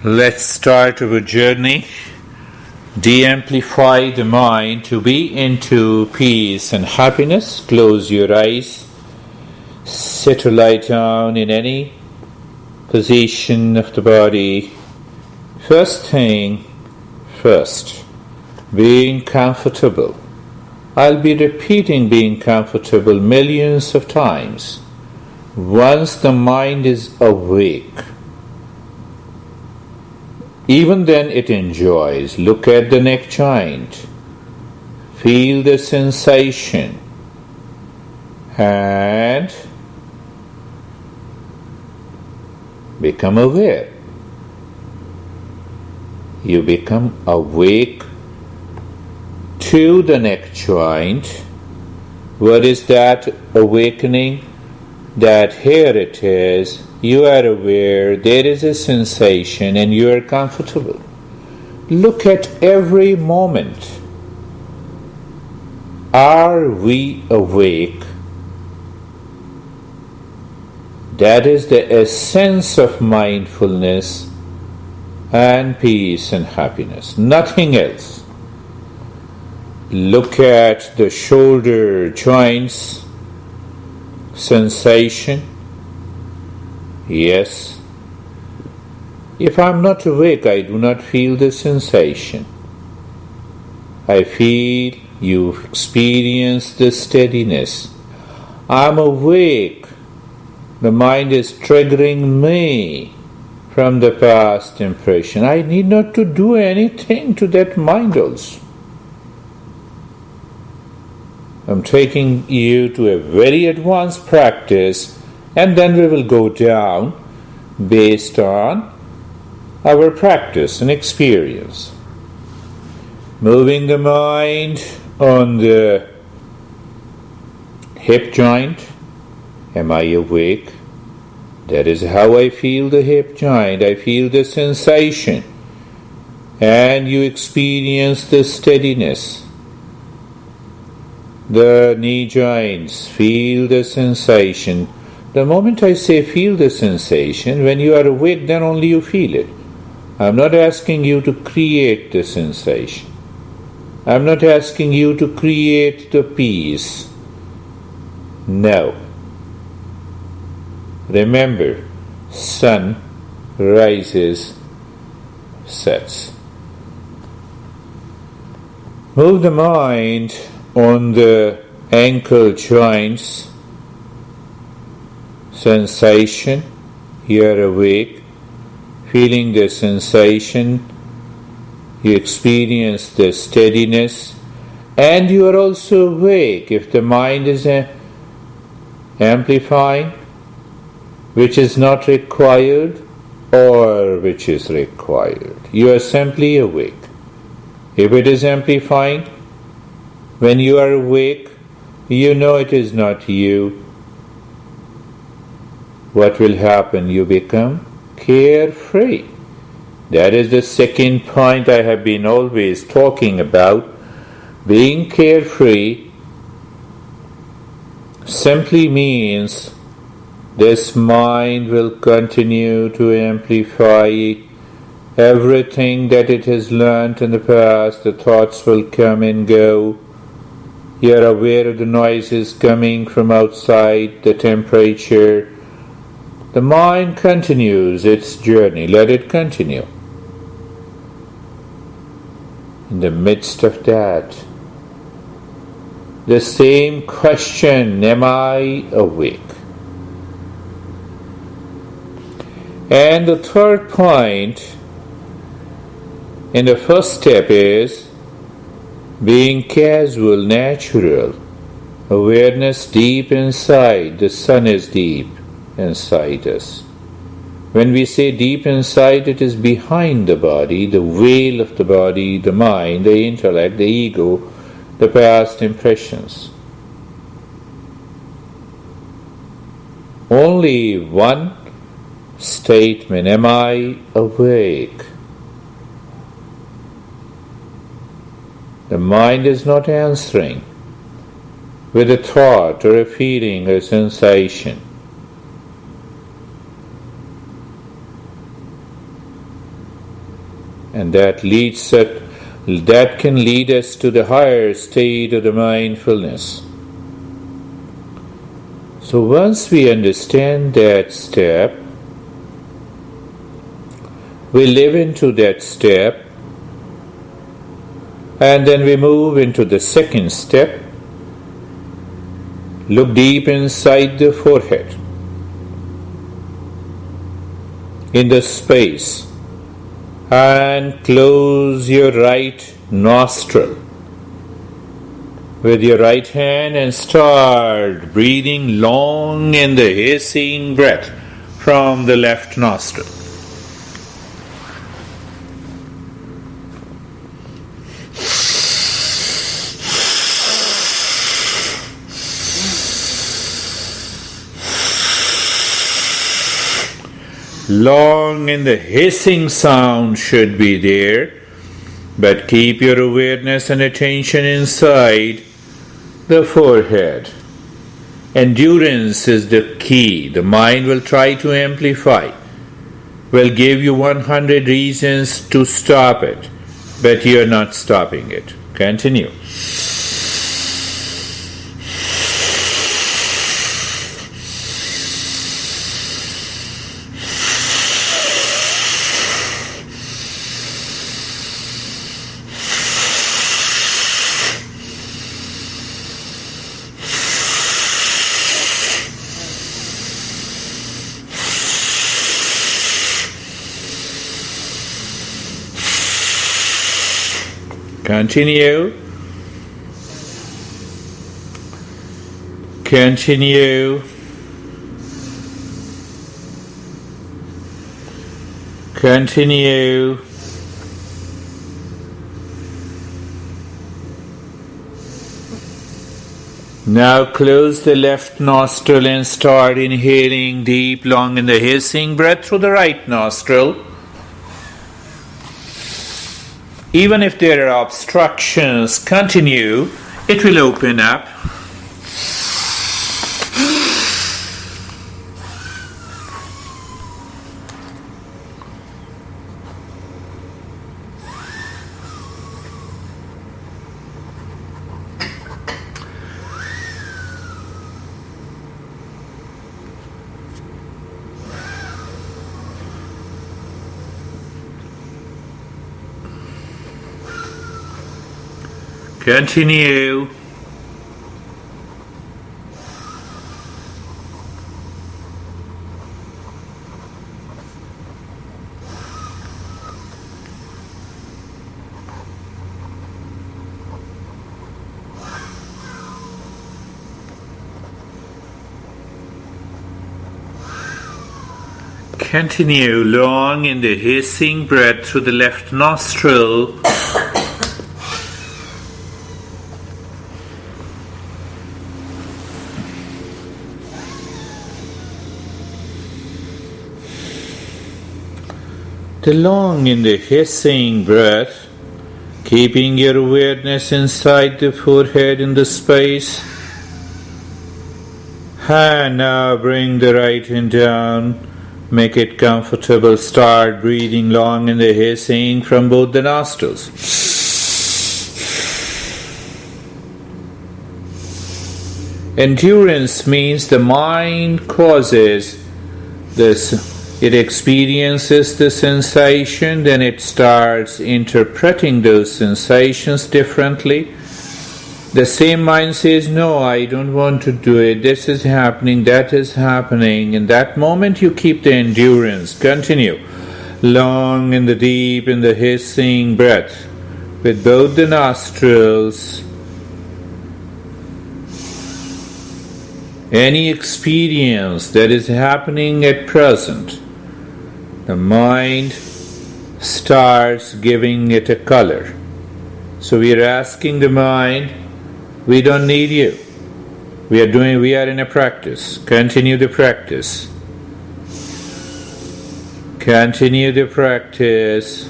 Let's start our journey. De-amplify the mind to be into peace and happiness. Close your eyes. Sit or lie down in any position of the body. First thing first, being comfortable. I'll be repeating being comfortable millions of times. Once the mind is awake, even then it enjoys. Look at the neck joint. Feel the sensation. And become aware. You become awake to the neck joint. What is that awakening? That here it is. You are aware, there is a sensation and you are comfortable. Look at every moment. Are we awake? That is the essence of mindfulness and peace and happiness. Nothing else. Look at the shoulder joints, sensation. Yes. If I am not awake, I do not feel the sensation. I feel you experience the steadiness. I am awake. The mind is triggering me from the past impression. I need not to do anything to that mind also. I am taking you to a very advanced practice, and then we will go down based on our practice and experience. Moving the mind on the hip joint. Am I awake? That is how I feel the hip joint. I feel the sensation. And you experience the steadiness. The knee joints. Feel the sensation. The moment I say feel the sensation, when you are awake, then only you feel it. I am not asking you to create the sensation. I am not asking you to create the peace. No. Remember, sun rises, sets. Move the mind on the ankle joints. Sensation, you are awake, feeling the sensation, you experience the steadiness, and you are also awake if the mind is amplifying, which is not required or which is required. You are simply awake. If it is amplifying, when you are awake, you know it is not you. What will happen? You become carefree. That is the second point I have been always talking about. Being carefree simply means this mind will continue to amplify everything that it has learnt in the past. The thoughts will come and go. You are aware of the noises coming from outside, the temperature. The mind continues its journey. Let it continue. In the midst of that, the same question, am I awake? And the third point in the first step is being casual, natural. Awareness deep inside. The sun is deep inside us. When we say deep inside, it is behind the body, the veil of the body, the mind, the intellect, the ego, the past impressions. Only one statement, am I awake? The mind is not answering with a thought or a feeling or sensation. And that can lead us to the higher state of the mindfulness. So once we understand that step, we live into that step, and then we move into the second step. Look deep inside the forehead, in the space, and close your right nostril with your right hand and start breathing long in the hissing breath from the left nostril. Long in the hissing sound should be there, but keep your awareness and attention inside the forehead. Endurance is the key. The mind will try to amplify, will give you 100 reasons to stop it, but you are not stopping it. Continue. Continue. Continue. Continue. Now close the left nostril and start inhaling deep, long in the hissing breath through the right nostril. Even if there are obstructions, continue. It will open up. Continue. Continue long in the hissing breath through the left nostril. Long in the hissing breath, keeping your awareness inside the forehead in the space. And now bring the right hand down, make it comfortable, start breathing long in the hissing from both the nostrils. Endurance means the mind causes this. It experiences the sensation, then it starts interpreting those sensations differently. The same mind says, no, I don't want to do it, this is happening, that is happening. In that moment you keep the endurance. Continue. Long in the deep, in the hissing breath, with both the nostrils. Any experience that is happening at present, the mind starts giving it a color. So we are asking the mind, we don't need you. We are in a practice. Continue the practice. Continue the practice.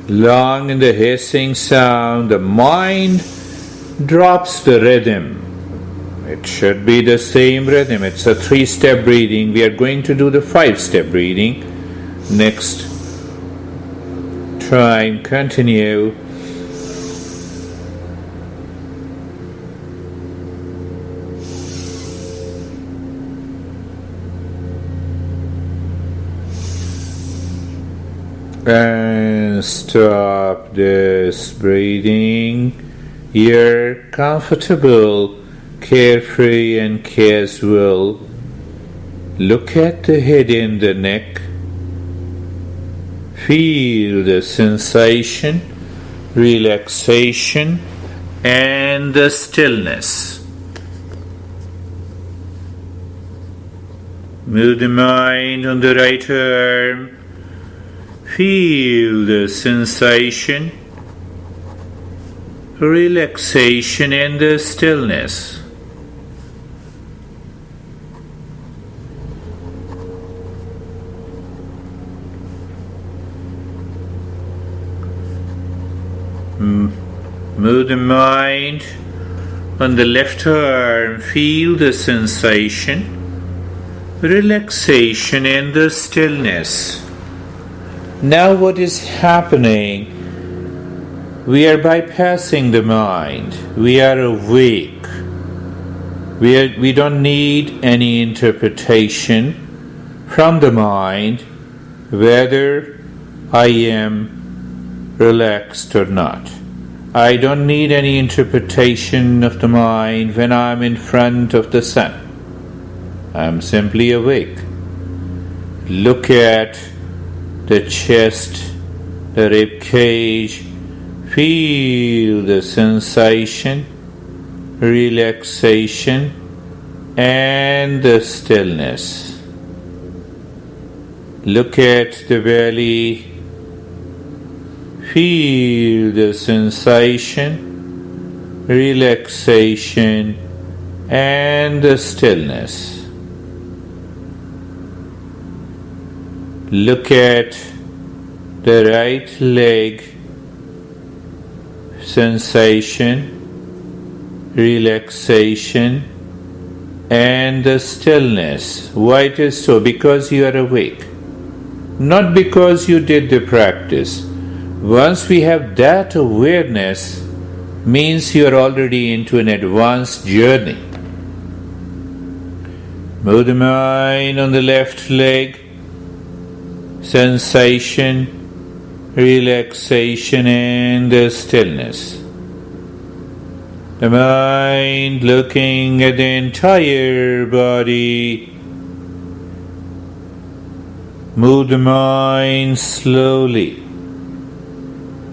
Long in the hissing sound, the mind drops the rhythm. It should be the same rhythm. It's a 3-step breathing. We are going to do the 5-step breathing next time continue. And stop this breathing. You're comfortable, carefree and casual. Look at the head and the neck. Feel the sensation, relaxation and the stillness. Move the mind on the right arm. Feel the sensation, relaxation and the stillness. Move the mind on the left arm. Feel the sensation, relaxation and the stillness. Now what is happening? We are bypassing the mind. We are awake. We don't need any interpretation from the mind whether I am relaxed or not. I don't need any interpretation of the mind when I am in front of the sun. I am simply awake. Look at the chest, the rib cage. Feel the sensation, relaxation and the stillness. Look at the belly. Feel the sensation, relaxation and the stillness. Look at the right leg, sensation, relaxation and the stillness. Why it is so? Because you are awake, not because you did the practice. Once we have that awareness, means you are already into an advanced journey. Move the mind on the left leg. Sensation, relaxation and the stillness. The mind looking at the entire body. Move the mind slowly.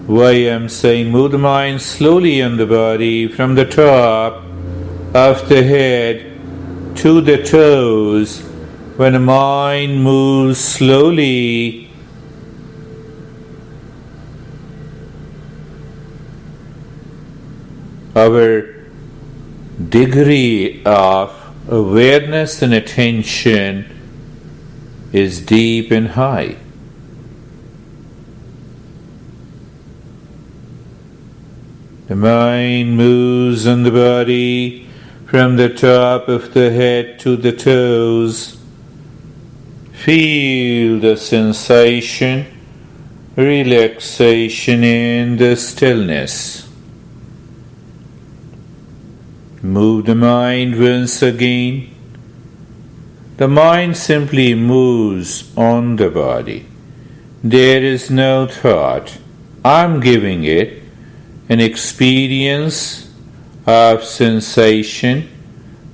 Why I am saying move the mind slowly on the body from the top of the head to the toes. When the mind moves slowly, our degree of awareness and attention is deep and high. The mind moves on the body from the top of the head to the toes. Feel the sensation, relaxation and the stillness. Move the mind once again. The mind simply moves on the body. There is no thought. I'm giving it an experience of sensation,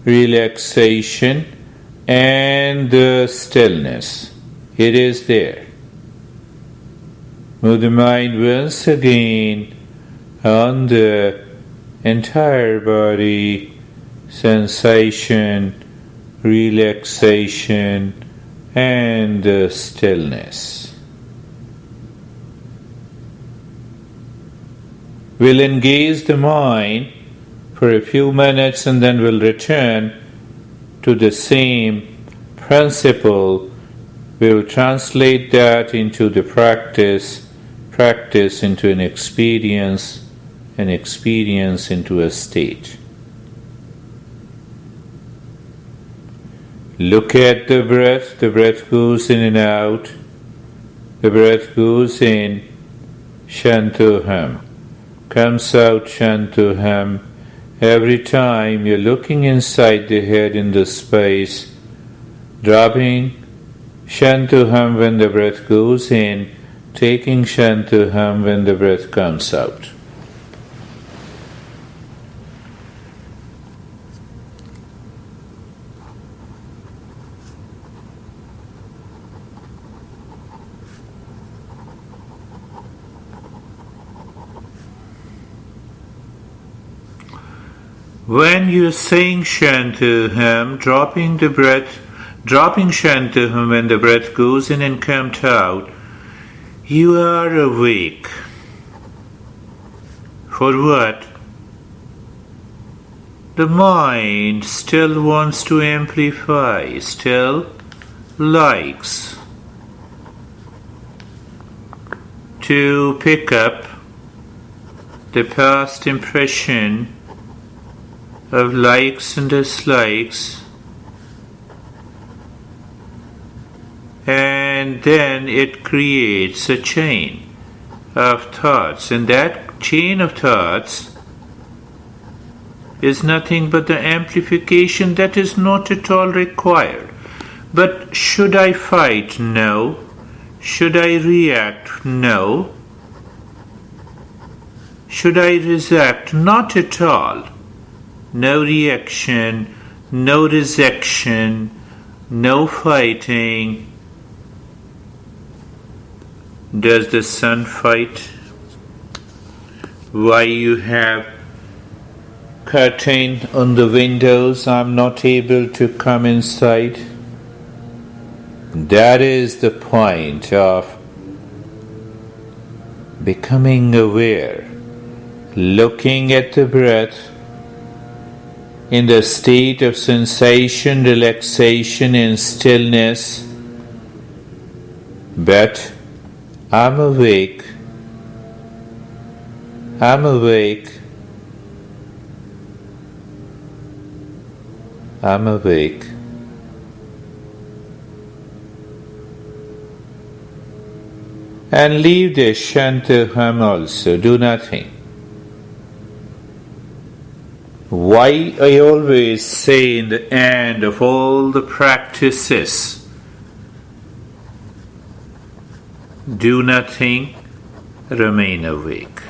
relaxation and the stillness. It is there. Move the mind once again on the entire body, sensation, relaxation and the stillness. We'll engage the mind for a few minutes and then we'll return to the same principle. We'll translate that into the practice into an experience into a state. Look at the breath. The breath goes in and out. The breath goes in Shantoham. Comes out Shantoham. Every time you're looking inside the head in the space, dropping Shantoham when the breath goes in, taking Shantoham when the breath comes out. When you're saying Shantoham, dropping Shantoham when the breath goes in and comes out, you are awake. For what? The mind still wants to amplify, still likes to pick up the past impression of likes and dislikes, and then it creates a chain of thoughts, and that chain of thoughts is nothing but the amplification that is not at all required. But should I fight? No. Should I react? No. Should I react? Not at all. No reaction, no rejection, no fighting. Does the sun fight? Why you have curtain on the windows? I'm not able to come inside. That is the point of becoming aware, looking at the breath in the state of sensation, relaxation, and stillness. But I'm awake. I'm awake. I'm awake. And leave the Shantoham also. Do nothing. Why I always say in the end of all the practices, do nothing, remain awake.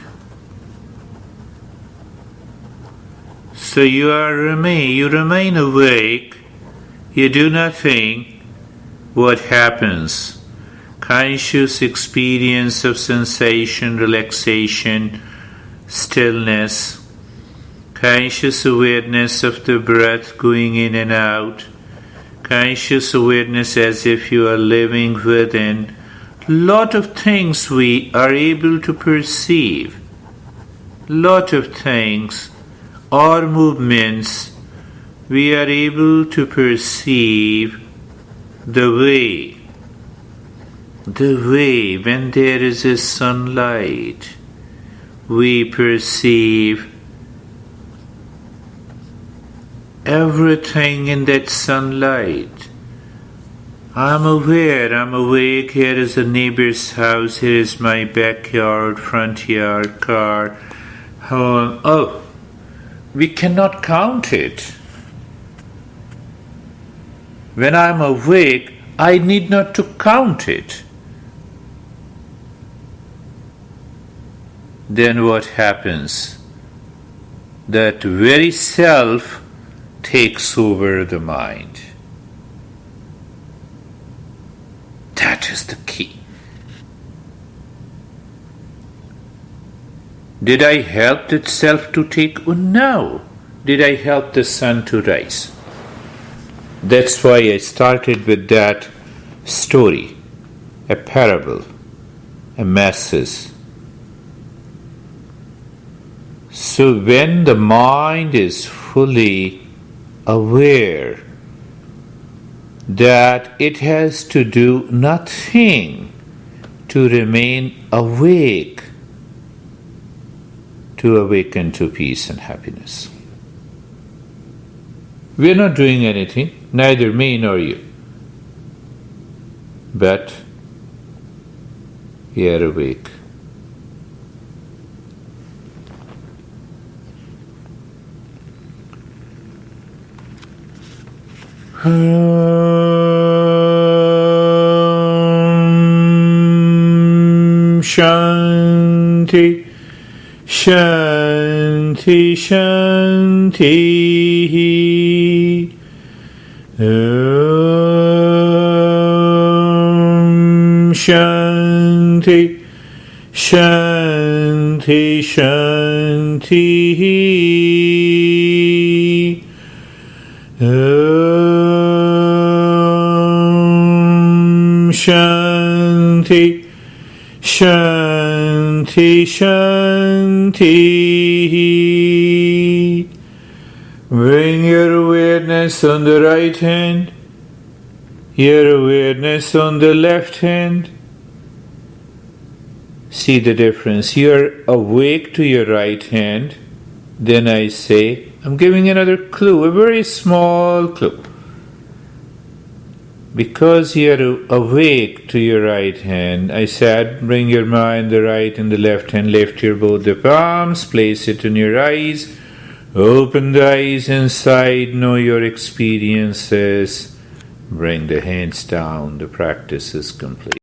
So you remain awake, you do nothing, what happens? Conscious experience of sensation, relaxation, stillness, conscious awareness of the breath going in and out, conscious awareness as if you are living within. Lot of things we are able to perceive, lot of things, or movements, we are able to perceive the way when there is a sunlight, we perceive everything in that sunlight. I'm aware, I'm awake, here is a neighbor's house, here is my backyard, front yard, car, home. Oh, we cannot count it. When I'm awake, I need not to count it. Then what happens? That very self takes over the mind. That is the key. Did I help that self to take? No. Did I help the sun to rise? That's why I started with that story, a parable, a message. So when the mind is fully aware that it has to do nothing to remain awake, to awaken to peace and happiness. We are not doing anything, neither me nor you. But we are awake. Shanti, Shanti, Shanti. Shanti, Shanti, Shanti. Shanti, Shanti, Shanti. Bring your awareness on the right hand, your awareness on the left hand. See the difference. You're awake to your right hand. Then I say, I'm giving another clue, a very small clue. Because you're awake to your right hand, I said, bring your mind, the right and the left hand, lift your both the palms, place it on your eyes, open the eyes inside, know your experiences, bring the hands down, the practice is complete.